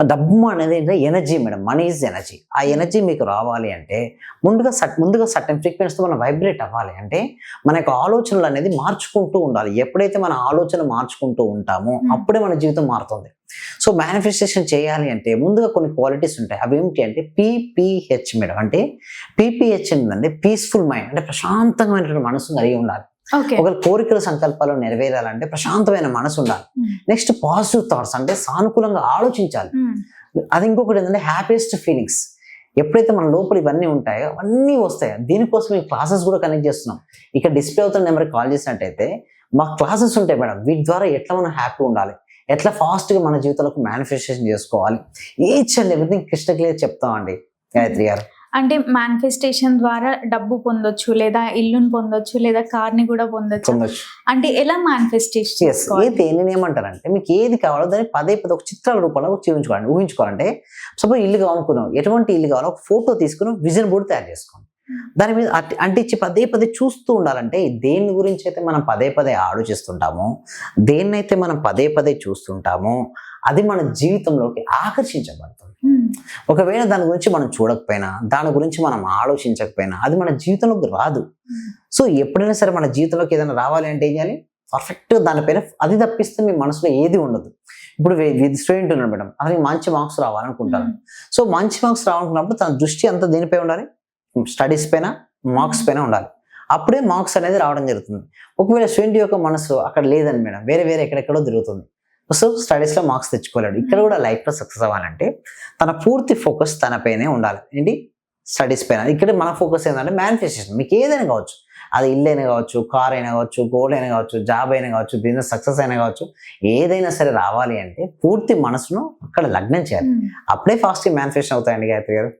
ఆ డబ్బు అనేది energy madam. Money is energy. ఆ ఎనర్జీ మీకు రావాలి అంటే ముందుగా సర్టెన్ ఫ్రీక్వెన్సీతో మనం వైబ్రేట్ అవ్వాలి. అంటే మన యొక్క ఆలోచనలు అనేది మార్చుకుంటూ ఉండాలి. ఎప్పుడైతే మన ఆలోచన మార్చుకుంటూ ఉంటామో అప్పుడే మన జీవితం మారుతుంది. సో మేనిఫెస్టేషన్ చేయాలి అంటే ముందుగా కొన్ని క్వాలిటీస్ ఉంటాయి. అవి ఏమిటి అంటే పీపీహెచ్ మేడం. అంటే పీపీహెచ్ ఏంటంటే పీస్ఫుల్ మైండ్, అంటే ప్రశాంతమైనటువంటి మనసు కలిగి ఉండాలి. ఓకే. ఒకరి కోరికలు సంకల్పాలు నెరవేరాలంటే ప్రశాంతమైన మనసు ఉండాలి. నెక్స్ట్ పాజిటివ్ థాట్స్, అంటే సానుకూలంగా ఆలోచించాలి. అది ఇంకొకటి ఏంటంటే హ్యాపీయెస్ట్ ఫీలింగ్స్. ఎప్పుడైతే మన లోపల ఇవన్నీ ఉంటాయో అవన్నీ వస్తాయి. దీనికోసం ఈ క్లాసెస్ కూడా కనెక్ట్ చేస్తున్నాం. ఇక డిస్ప్లే అవుతున్న నెంబర్కి కాల్ చేసినట్టయితే మా క్లాసెస్ ఉంటాయి మేడం. వీటి ద్వారా ఎట్లా మనం హ్యాపీ ఉండాలి, ఎట్లా ఫాస్ట్గా మన జీవితంలోకి మేనిఫెస్టేషన్ చేసుకోవాలి, each and everything crystal clear చెప్తామండి గాయత్రి గారు. అంటే మేనిఫెస్టేషన్ ద్వారా డబ్బు పొందొచ్చు, లేదా ఇల్లుని పొందొచ్చు, లేదా కార్ని కూడా పొందొచ్చు. అంటే ఎలా మేనిఫెస్టేషన్? అయితే నేను ఏమంటారంటే మీకు ఏది కావాలో దాన్ని పదే ఒక చిత్రాల రూపంలో ఊహించుకోవాలంటే సపోజ్ ఇల్లు కావాలనుకున్నాం, ఎటువంటి ఇల్లు కావాలో ఒక ఫోటో తీసుకుని విజన్ బోర్డు తయారు చేసుకోండి. దాని మీద అంటించి పదే చూస్తూ ఉండాలంటే దేని గురించి అయితే మనం పదే ఆలోచిస్తుంటామో, దేన్నైతే మనం పదే చూస్తుంటామో అది మన జీవితంలోకి ఆకర్షించబడుతుంది. ఒకవేళ దాని గురించి మనం చూడకపోయినా, దాని గురించి మనం ఆలోచించకపోయినా అది మన జీవితంలోకి రాదు. సో ఎప్పుడైనా సరే మన జీవితంలోకి ఏదైనా రావాలి అంటే ఏం చేయాలి? పర్ఫెక్ట్గా దానిపైన అది తప్పిస్తే మీ మనసులో ఏది ఉండదు. ఇప్పుడు స్టూడెంట్ ఉన్నాడు మేడం, అతనికి మంచి మార్క్స్ రావాలనుకుంటారు. సో మంచి మార్క్స్ రావాలనుకున్నప్పుడు తన దృష్టి అంతా దేనిపై ఉండాలి? స్టడీస్ పైన, మార్క్స్ పైన ఉండాలి. అప్పుడే మార్క్స్ అనేది రావడం జరుగుతుంది. ఒకవేళ స్టూడెంట్ యొక్క మనసు అక్కడ లేదని మేడం, వేరే ఎక్కడెక్కడో తిరుగుతుంది. సో స్టడీస్లో మార్క్స్ తెచ్చుకోలేడు. ఇక్కడ కూడా లైఫ్లో సక్సెస్ అవ్వాలంటే తన పూర్తి ఫోకస్ తన పైనే ఉండాలి. ఏంటి? స్టడీస్ పైన. ఇక్కడ మన ఫోకస్ ఏంటంటే మేనిఫెస్టేషన్. మీకు ఏదైనా కావచ్చు, అది ఇల్లు అయినా కావచ్చు, కార్ అయినా కావచ్చు, గోల్డ్ అయినా కావచ్చు, జాబ్ అయినా కావచ్చు, బిజినెస్ సక్సెస్ అయినా కావచ్చు, ఏదైనా సరే రావాలి అంటే పూర్తి మనసును అక్కడ లగ్నం చేయాలి. అప్పుడే ఫాస్ట్గా మేనిఫెస్టేషన్ అవుతాయండి గాయత్రి గారు.